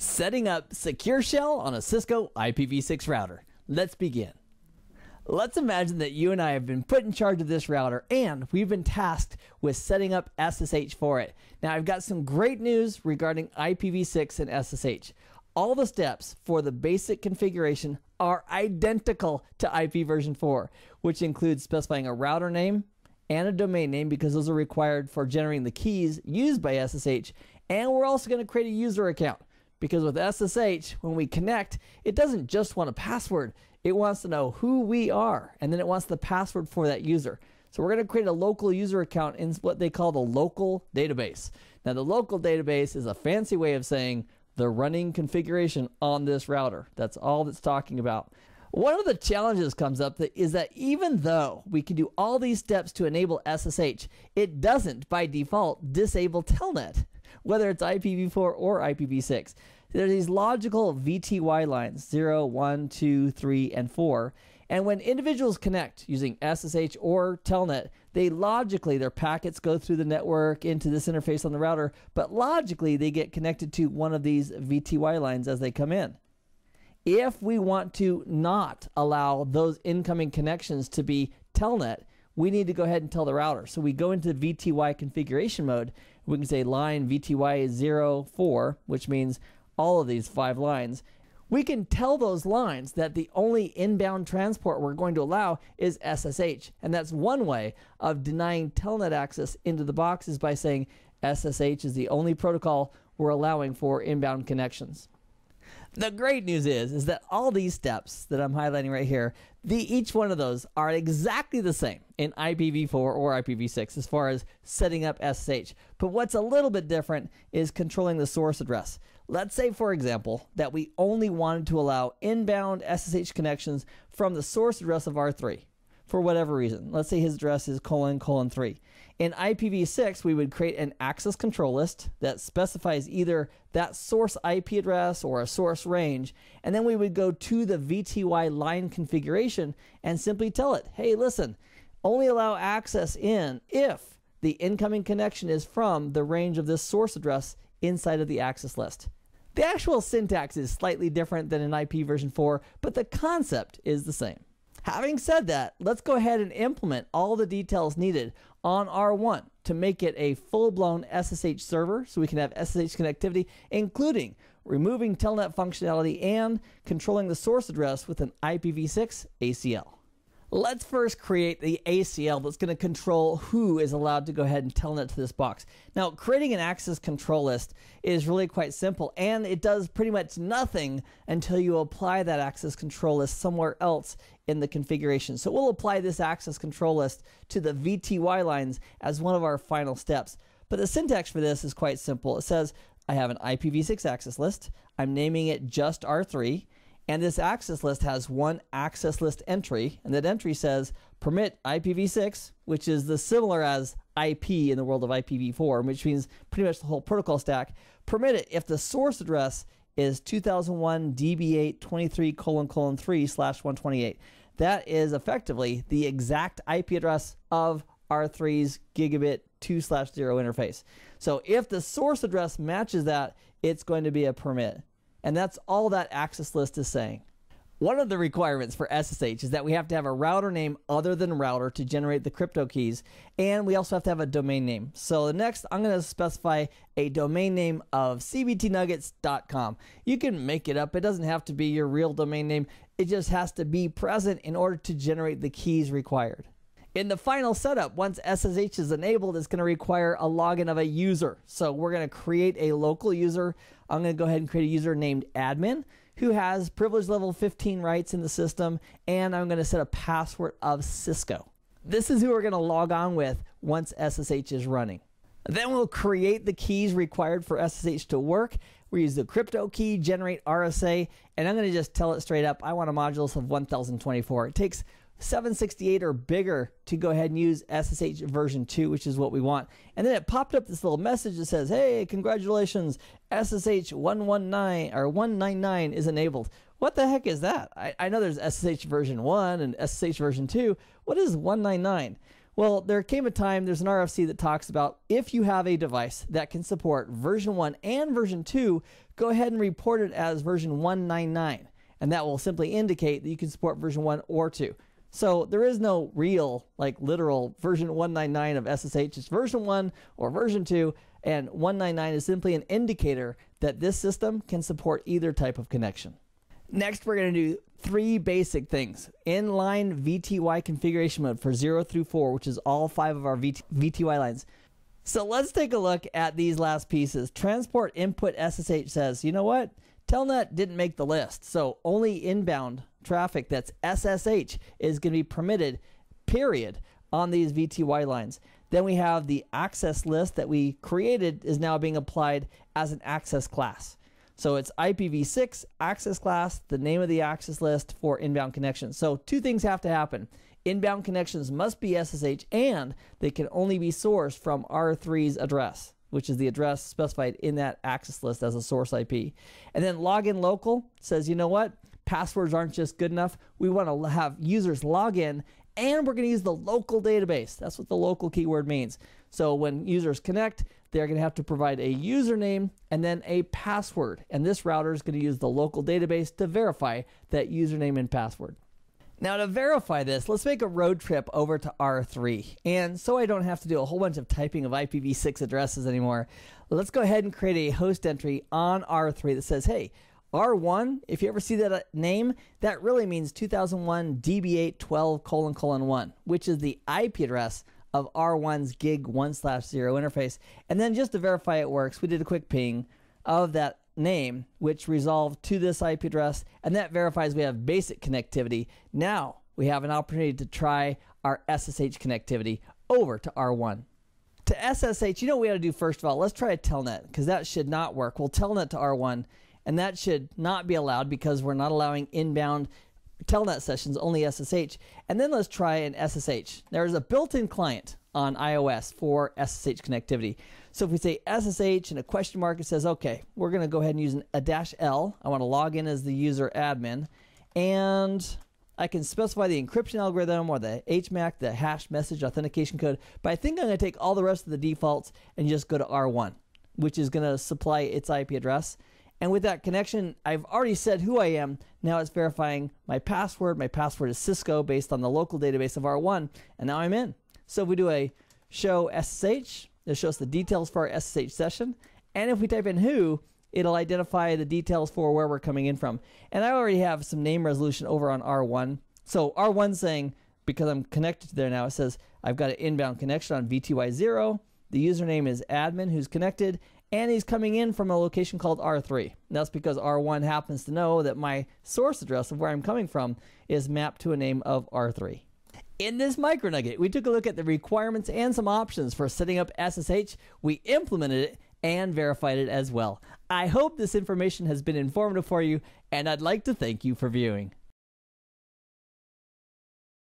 Setting up secure shell on a Cisco IPv6 router. Let's begin. Let's imagine that you and I have been put in charge of this router and we've been tasked with setting up SSH for it. Now I've got some great news regarding IPv6 and SSH. All the steps for the basic configuration are identical to IP version 4, which includes specifying a router name and a domain name because those are required for generating the keys used by SSH. And we're also going to create a user account because with SSH, when we connect, it doesn't just want a password. It wants to know who we are, and then it wants the password for that user. So we're going to create a local user account in what they call the local database. Now the local database is a fancy way of saying the running configuration on this router. That's all that's talking about. One of the challenges comes up is that even though we can do all these steps to enable SSH, it doesn't by default disable Telnet, whether it's IPv4 or IPv6. There's these logical VTY lines, 0, 1, 2, 3, and 4. And when individuals connect using SSH or Telnet, their packets go through the network into this interface on the router, but logically they get connected to one of these VTY lines as they come in. If we want to not allow those incoming connections to be Telnet, we need to go ahead and tell the router. So we go into the VTY configuration mode. We can say line VTY 04, which means all of these 5 lines. We can tell those lines that the only inbound transport we're going to allow is SSH. And that's one way of denying Telnet access into the box is by saying SSH is the only protocol we're allowing for inbound connections. The great news is that all these steps that I'm highlighting right here, each one of those are exactly the same in IPv4 or IPv6 as far as setting up SSH. But what's a little bit different is controlling the source address. Let's say, for example, that we only wanted to allow inbound SSH connections from the source address of R3 for whatever reason. Let's say his address is : : 3. In IPv6, we would create an access control list that specifies either that source IP address or a source range, and then we would go to the VTY line configuration and simply tell it, hey, listen, only allow access in if the incoming connection is from the range of this source address inside of the access list. The actual syntax is slightly different than in IP version 4, but the concept is the same. Having said that, let's go ahead and implement all the details needed on R1 to make it a full-blown SSH server so we can have SSH connectivity, including removing Telnet functionality and controlling the source address with an IPv6 ACL. Let's first create the ACL that's going to control who is allowed to go ahead and telnet to this box. Now, creating an access control list is really quite simple, and it does pretty much nothing until you apply that access control list somewhere else in the configuration. So we'll apply this access control list to the VTY lines as one of our final steps. But the syntax for this is quite simple. It says, I have an IPv6 access list. I'm naming it just R3. And this access list has one access list entry, and that entry says permit IPv6, which is the similar as IP in the world of IPv4, which means pretty much the whole protocol stack. Permit it if the source address is 2001 DB8 23:3/128. That is effectively the exact IP address of R3's gigabit 2/0 interface. So if the source address matches that, it's going to be a permit. And that's all that access list is saying. One of the requirements for SSH is that we have to have a router name other than router to generate the crypto keys, and we also have to have a domain name. So next, I'm going to specify a domain name of cbtnuggets.com. You can make it up. It doesn't have to be your real domain name. It just has to be present in order to generate the keys required. In the final setup, once SSH is enabled, it's going to require a login of a user. So we're going to create a local user. I'm going to go ahead and create a user named admin who has privilege level 15 rights in the system, and I'm going to set a password of Cisco. This is who we're going to log on with once SSH is running. Then we'll create the keys required for SSH to work. We use the crypto key, generate RSA, and I'm going to just tell it straight up, I want a modulus of 1024. It takes 768 or bigger to go ahead and use SSH version 2, which is what we want. And then it popped up this little message that says, hey, congratulations, SSH 119 or 199 is enabled. What the heck is that? I know there's SSH version 1 and SSH version 2. What is 199? Well, there came a time, there's an RFC that talks about if you have a device that can support version 1 and version 2, go ahead and report it as version 199. And that will simply indicate that you can support version 1 or 2. So there is no real, like literal version 199 of SSH. It's version 1 or version 2, and 199 is simply an indicator that this system can support either type of connection. Next, we're going to do 3 basic things. Inline VTY configuration mode for 0 through 4, which is all 5 of our VTY lines. So let's take a look at these last pieces. Transport input SSH says, you know what? Telnet didn't make the list, so only inbound traffic that's SSH is going to be permitted, period, on these VTY lines. Then we have the access list that we created is now being applied as an access class. So it's IPv6 access class, the name of the access list for inbound connections. So 2 things have to happen. Inbound connections must be SSH, and they can only be sourced from R3's address, which is the address specified in that access list as a source IP. And then login local says, you know what? Passwords aren't just good enough. We want to have users log in, and we're going to use the local database. That's what the local keyword means. So when users connect, they're going to have to provide a username and then a password. And this router is going to use the local database to verify that username and password. Now, to verify this, let's make a road trip over to R3. And so I don't have to do a whole bunch of typing of IPv6 addresses anymore, let's go ahead and create a host entry on R3 that says, hey, R1, if you ever see that name, that really means 2001 DB812:1, which is the IP address of R1's gig 1/0 interface. And then just to verify it works, we did a quick ping of that name, which resolved to this IP address, and that verifies we have basic connectivity. Now we have an opportunity to try our SSH connectivity over to R1. To SSH, you know what we ought to do first of all? Let's try a Telnet, because that should not work. We'll Telnet to R1, and that should not be allowed because we're not allowing inbound Telnet sessions, only SSH. And then let's try an SSH. There's a built-in client on iOS for SSH connectivity. So if we say SSH and a question mark, it says, okay, we're going to go ahead and use a -L. I want to log in as the user admin, and I can specify the encryption algorithm or the HMAC, the hash message authentication code, but I think I'm going to take all the rest of the defaults and just go to R1, which is going to supply its IP address. And with that connection, I've already said who I am. Now it's verifying my password. My password is Cisco based on the local database of R1, and now I'm in. So if we do a show SSH, it shows the details for our SSH session. And if we type in who, it'll identify the details for where we're coming in from. And I already have some name resolution over on R1. So R1 saying, because I'm connected to there now, it says I've got an inbound connection on VTY0. The username is admin who's connected, and he's coming in from a location called R3. And that's because R1 happens to know that my source address of where I'm coming from is mapped to a name of R3. In this MicroNugget, we took a look at the requirements and some options for setting up SSH. We implemented it and verified it as well. I hope this information has been informative for you, and I'd like to thank you for viewing.